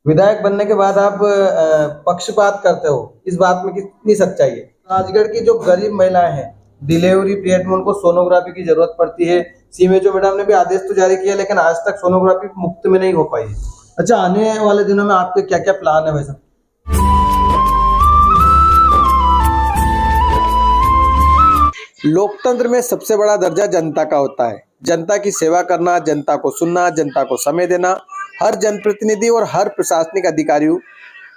विधायक बनने के बाद आप पक्षपात करते हो, इस बात में कितनी सच्चाई है? राजगढ़ की जो गरीब महिलाएं हैं, डिलीवरी पीरियड में उनको सोनोग्राफी की जरूरत पड़ती है। सीएमएचओ मैडम ने भी आदेश तो जारी किया, लेकिन आज तक सोनोग्राफी मुफ्त में नहीं हो पाई है। अच्छा, आने वाले दिनों में आपके क्या क्या प्लान है वैसे? लोकतंत्र में सबसे बड़ा दर्जा जनता का होता है। जनता की सेवा करना, जनता को सुनना, जनता को समय देना हर जनप्रतिनिधि और हर प्रशासनिक अधिकारियों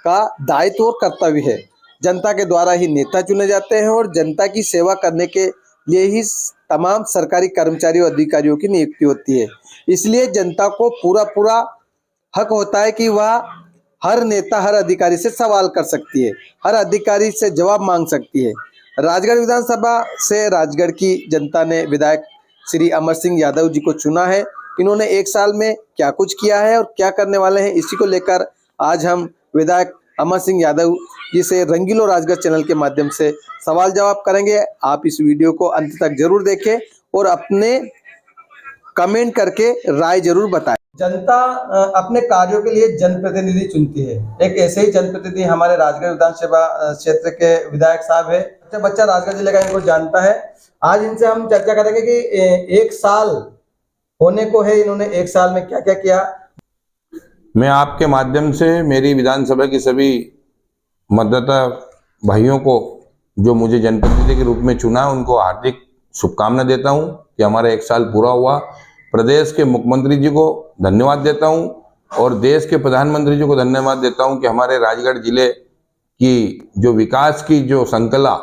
का दायित्व और कर्तव्य है। जनता के द्वारा ही नेता चुने जाते हैं और जनता की सेवा करने के लिए ही तमाम सरकारी कर्मचारियों अधिकारियों की नियुक्ति होती है। इसलिए जनता को पूरा हक होता है कि वह हर नेता, हर अधिकारी से सवाल कर सकती है, हर अधिकारी से जवाब मांग सकती है। राजगढ़ विधानसभा से राजगढ़ की जनता ने विधायक श्री अमर सिंह यादव जी को चुना है। इन्होंने 1 साल में क्या कुछ किया है और क्या करने वाले हैं, इसी को लेकर आज हम विधायक अमर सिंह यादव जी से रंगीलो राजगढ़ चैनल के माध्यम से सवाल जवाब करेंगे। आप इस वीडियो को अंत तक जरूर देखें और अपने कमेंट करके राय जरूर बताएं। जनता अपने कार्यों के लिए जनप्रतिनिधि चुनती है। एक ऐसे ही जनप्रतिनिधि हमारे राजगढ़ विधानसभा क्षेत्र के विधायक साहब है। अच्छा बच्चा राजगढ़ जिले का इनको जानता है। आज इनसे हम चर्चा करेंगे कि 1 साल होने को है, इन्होंने 1 साल में क्या क्या किया। मैं आपके माध्यम से मेरी विधानसभा की सभी मतदाता भाइयों को जो मुझे जनप्रतिनिधि के रूप में चुना, उनको हार्दिक शुभकामना देता हूं कि हमारा 1 साल पूरा हुआ। प्रदेश के मुख्यमंत्री जी को धन्यवाद देता हूं और देश के प्रधानमंत्री जी को धन्यवाद देता हूं कि हमारे राजगढ़ जिले की जो विकास की जो संकला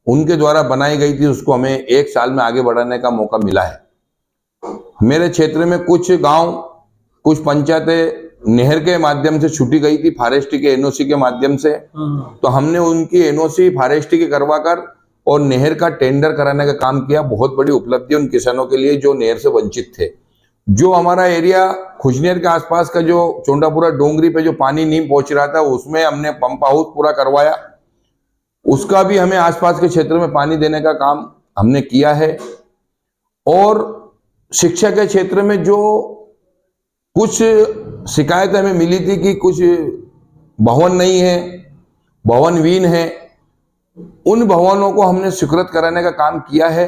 उनके द्वारा बनाई गई थी, उसको हमें 1 साल में आगे बढ़ाने का मौका मिला है। मेरे क्षेत्र में कुछ गांव, कुछ पंचायतें नहर के माध्यम से छूटी गई थी, फॉरेस्ट्री के एनओसी के माध्यम से, तो हमने उनकी एनओसी फॉरेस्ट्री के करवाकर और नहर का टेंडर कराने का काम किया। बहुत बड़ी उपलब्धि उन किसानों के लिए जो नहर से वंचित थे। जो हमारा एरिया खुजनेर के आसपास का जो चोंडापुरा डोंगरी पे जो पानी नहीं पहुंच रहा था, उसमें हमने पंप हाउस पूरा करवाया। उसका भी हमें आसपास के क्षेत्र में पानी देने का काम हमने किया है। और शिक्षा के क्षेत्र में जो कुछ शिकायतें हमें मिली थी कि कुछ भवन नहीं है, भवनहीन है, उन भवनों को हमने स्वीकृत कराने का काम किया है।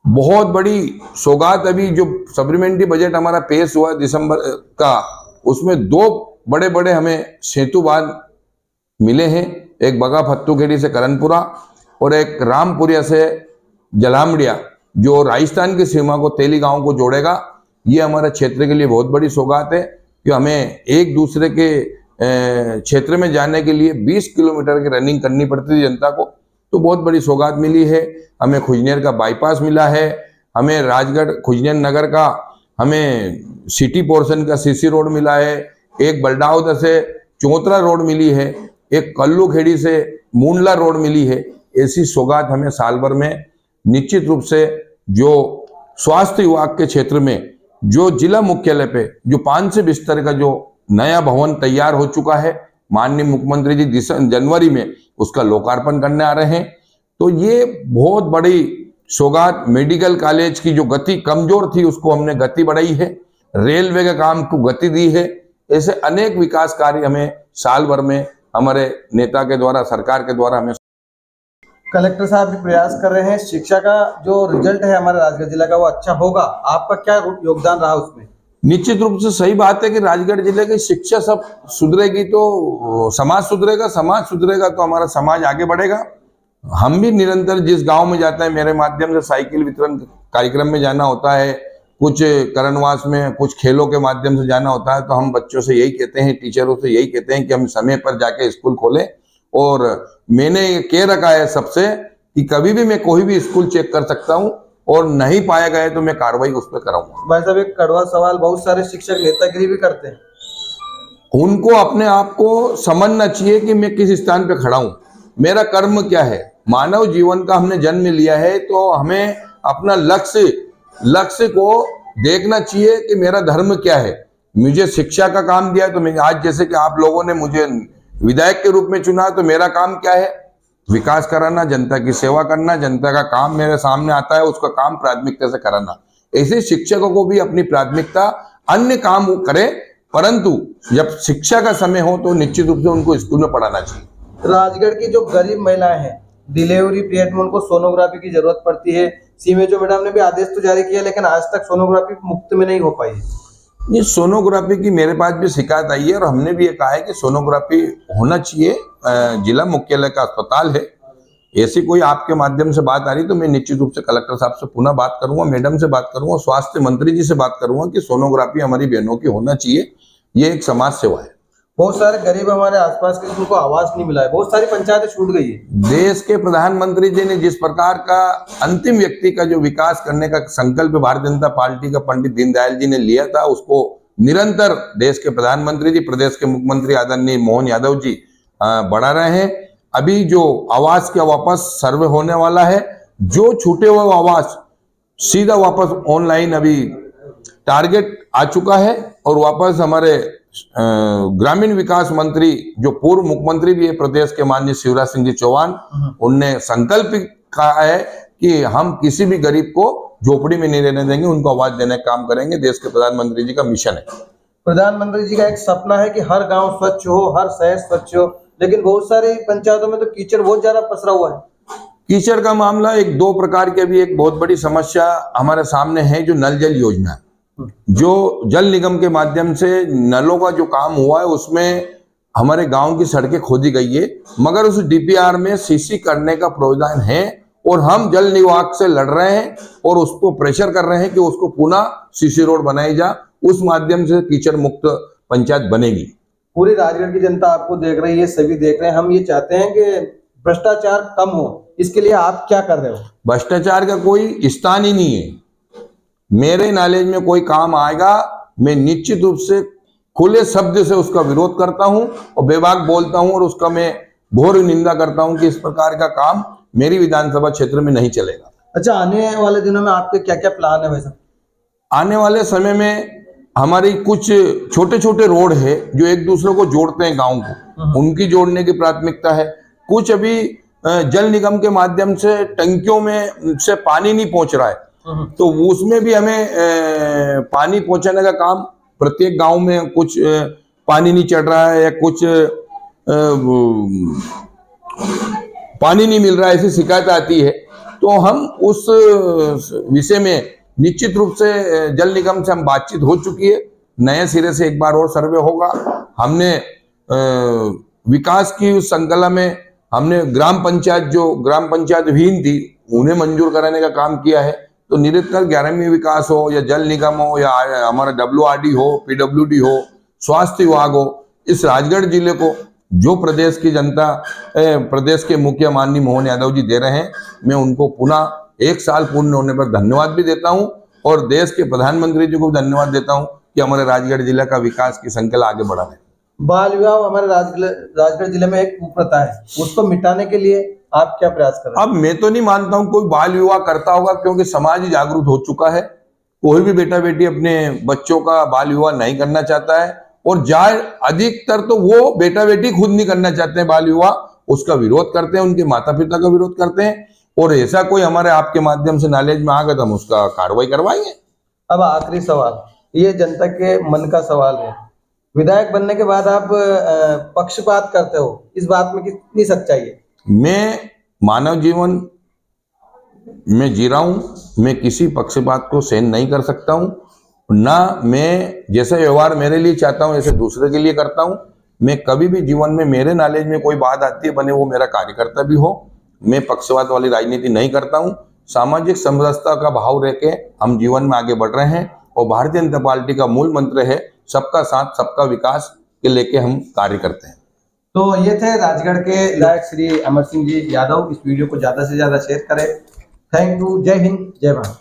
बहुत बड़ी सौगात अभी जो सप्लीमेंट्री बजट हमारा पेश हुआ दिसंबर का, उसमें 2 बड़े बड़े हमें सेतु बांध मिले हैं। एक बगा फत्तूखेड़ी से करनपुरा और एक रामपुरिया से जलामड़िया, जो राजस्थान की सीमा को तेली गांव को जोड़ेगा। ये हमारे क्षेत्र के लिए बहुत बड़ी सौगात है कि हमें एक दूसरे के क्षेत्र में जाने के लिए 20 किलोमीटर की रनिंग करनी पड़ती थी जनता को, तो बहुत बड़ी सौगात मिली है। हमें खुजनेर का बाईपास मिला है, हमें राजगढ़ खुजनेर नगर का हमें सिटी पोर्शन का सीसी रोड मिला है, एक बलडाउदा से चौतरा रोड मिली है, एक कल्लू खेड़ी से मुंडला रोड मिली है। ऐसी सौगात हमें साल भर में निश्चित रूप से जो स्वास्थ्य विभाग के क्षेत्र में जो जिला मुख्यालय पे जो 500 बिस्तर का जो नया भवन तैयार हो चुका है, माननीय मुख्यमंत्री जी जनवरी में उसका लोकार्पण करने आ रहे हैं। तो ये बहुत बड़ी सौगात। मेडिकल कॉलेज की जो गति कमजोर थी उसको हमने गति बढ़ाई है, रेलवे के काम को गति दी है। ऐसे अनेक विकास कार्य हमें साल भर में हमारे नेता के द्वारा, सरकार के द्वारा हमें। कलेक्टर साहब भी प्रयास कर रहे हैं, शिक्षा का जो रिजल्ट है हमारे राजगढ़ जिला का वो अच्छा होगा। आपका क्या योगदान रहा उसमें? निश्चित रूप से सही बात है कि राजगढ़ जिले की शिक्षा सब सुधरेगी तो समाज सुधरेगा, समाज सुधरेगा तो हमारा समाज आगे बढ़ेगा। हम भी निरंतर जिस गांव में जाते हैं, मेरे माध्यम से साइकिल वितरण कार्यक्रम में जाना होता है, कुछ करणवास में कुछ खेलों के माध्यम से जाना होता है, तो हम बच्चों से यही कहते हैं, टीचरों से यही कहते हैं कि हम समय पर जाके स्कूल खोलें। और मैंने कह रखा है सबसे कि कभी भी मैं कोई भी स्कूल चेक कर सकता हूं और नहीं पाया गया तो मैं कार्रवाई उस पर कराऊंगा। भाई साहब, एक कड़वा सवाल, बहुत सारे शिक्षक नेतागिरी भी करते हैं। उनको अपने आप को समझना चाहिए कि मैं किस स्थान पे खड़ा हूं, मेरा कर्म क्या है। मानव जीवन का हमने जन्म लिया है तो हमें अपना लक्ष्य को देखना चाहिए कि मेरा धर्म क्या है। मुझे शिक्षा का काम दिया तो मैं आज, जैसे कि आप लोगों ने मुझे विधायक के रूप में चुना, तो मेरा काम क्या है? विकास कराना, जनता की सेवा करना। जनता का काम मेरे सामने आता है, उसका काम प्राथमिकता से कराना। ऐसे शिक्षकों को भी अपनी प्राथमिकता अन्य काम करे, परंतु जब शिक्षा का समय हो तो निश्चित रूप से उनको स्कूल में पढ़ाना चाहिए। राजगढ़ की जो गरीब महिलाएं हैं, डिलीवरी पीरियड में उनको सोनोग्राफी की जरूरत पड़ती है। सीएमएचओ मैडम ने भी आदेश तो जारी किया, लेकिन आज तक सोनोग्राफी मुफ्त में नहीं हो पाई है। ये सोनोग्राफी की मेरे पास भी शिकायत आई है और हमने भी ये कहा है कि सोनोग्राफी होना चाहिए। जिला मुख्यालय का अस्पताल है, ऐसी कोई आपके माध्यम से बात आ रही तो मैं निश्चित रूप से कलेक्टर साहब से पुनः बात करूंगा, मैडम से बात करूंगा, स्वास्थ्य मंत्री जी से बात करूंगा कि सोनोग्राफी हमारी बहनों की होना चाहिए। ये एक समाज सेवा है। बहुत सारे गरीब हमारे आसपास के, उनको आवास नहीं मिला है, बहुत सारी पंचायतें छूट गई है। देश के प्रधानमंत्री जी ने जिस प्रकार का अंतिम व्यक्ति का जो विकास करने का संकल्प भारतीय जनता पार्टी का पंडित दीनदयाल जी ने लिया था, उसको निरंतर देश के प्रधानमंत्री जी, प्रदेश के मुख्यमंत्री आदरणीय मोहन यादव जी बढ़ा रहे हैं। अभी जो आवास का वापस सर्वे होने वाला है, जो छूटे हुए आवास सीधा वापस ऑनलाइन अभी टारगेट आ चुका है और वापस हमारे ग्रामीण विकास मंत्री जो पूर्व मुख्यमंत्री भी है प्रदेश के माननीय शिवराज सिंह जी चौहान, उनने संकल्प कहा है कि हम किसी भी गरीब को झोपड़ी में नहीं रहने देंगे, उनको आवाज देने का काम करेंगे। देश के प्रधानमंत्री जी का मिशन है। प्रधानमंत्री जी का एक सपना है कि हर गांव स्वच्छ हो, हर शहर स्वच्छ हो, लेकिन बहुत सारी पंचायतों में तो कीचड़ बहुत ज्यादा पसरा हुआ है। कीचड़ का मामला एक दो प्रकार के भी एक बहुत बड़ी समस्या हमारे सामने है। जो नल जल योजना है, जो जल निगम के माध्यम से नलों का जो काम हुआ है, उसमें हमारे गांव की सड़कें खोदी गई है, मगर उस डीपीआर में सीसी करने का प्रावधान है और हम जल विभाग से लड़ रहे हैं और उसको प्रेशर कर रहे हैं कि उसको पुनः सीसी रोड बनाई जा, उस माध्यम से कीचड़ मुक्त पंचायत बनेगी। पूरी राजगढ़ की जनता आपको देख रही है, सभी देख रहे हैं। हम ये चाहते हैं कि भ्रष्टाचार कम हो, इसके लिए आप क्या कर रहे हो? भ्रष्टाचार का कोई स्थान ही नहीं है। मेरे नॉलेज में कोई काम आएगा, मैं निश्चित रूप से खुले शब्द से उसका विरोध करता हूं और बेबाक बोलता हूं और उसका मैं घोर निंदा करता हूं कि इस प्रकार का काम मेरी विधानसभा क्षेत्र में नहीं चलेगा। अच्छा, आने वाले दिनों में आपके क्या क्या प्लान है वैसे? आने वाले समय में हमारी कुछ छोटे छोटे रोड है जो एक दूसरे को जोड़ते हैं गांव को, उनकी जोड़ने की प्राथमिकता है। कुछ अभी जल निगम के माध्यम से टंकियों में से पानी नहीं पहुंच रहा है, तो उसमें भी हमें पानी पहुंचाने का काम, प्रत्येक गांव में कुछ पानी नहीं चढ़ रहा है या कुछ पानी नहीं मिल रहा है, ऐसी शिकायत आती है, तो हम उस विषय में निश्चित रूप से जल निगम से हम बातचीत हो चुकी है। नए सिरे से एक बार और सर्वे होगा। हमने विकास की उस श्रृंखला में हमने ग्राम पंचायत विहीन थी, उन्हें मंजूर कराने का काम किया है। तो निरंतर 11वीं विकास हो या जल निगम हो या हमारा WRD हो, PWD हो, स्वास्थ्य विभाग हो, इस राजगढ़ जिले को जो प्रदेश की जनता, प्रदेश के मुखिया माननीय मोहन यादव जी दे रहे हैं, मैं उनको पुनः 1 साल पूर्ण होने पर धन्यवाद भी देता हूं और देश के प्रधानमंत्री जी को भी धन्यवाद देता हूं कि हमारे राजगढ़ जिले का विकास की श्रृंखला आगे बढ़ा है। बाल विवाह हमारे राजगढ़ जिले में एक कुप्रथा है, उसको मिटाने के लिए आप क्या प्रयास कर रहे हैं? अब मैं तो नहीं मानता हूं कोई बाल विवाह करता होगा, क्योंकि समाज ही जागरूक हो चुका है। कोई भी बेटा बेटी अपने बच्चों का बाल विवाह नहीं करना चाहता है और अधिकतर तो वो बेटा बेटी खुद नहीं करना चाहते हैं बाल विवाह, उसका विरोध करते हैं, उनके माता पिता का विरोध करते हैं। और ऐसा कोई हमारे आपके माध्यम से नॉलेज में आ गया तो हम उसका कार्रवाई करवाएंगे। अब आखिरी सवाल, ये जनता के मन का सवाल है। विधायक बनने के बाद आप पक्षपात करते हो, इस बात में कितनी सच्चाई है? मैं मानव जीवन में जी रहा हूं, मैं किसी पक्षपात को सहन नहीं कर सकता हूं, ना मैं जैसा व्यवहार मेरे लिए चाहता हूं ऐसे दूसरे के लिए करता हूं। मैं कभी भी जीवन में, मेरे नॉलेज में कोई बात आती है, बने वो मेरा कार्यकर्ता भी हो, मैं पक्षपात वाली राजनीति नहीं करता हूं। सामाजिक समरसता का भाव रह के हम जीवन में आगे बढ़ रहे हैं और भारतीय जनता पार्टी का मूल मंत्र है सबका साथ सबका विकास के लेके हम कार्य करते हैं। तो ये थे राजगढ़ के विधायक श्री अमर सिंह जी यादव। इस वीडियो को ज्यादा से ज्यादा शेयर करें। Thank you. जय हिंद, जय भारत।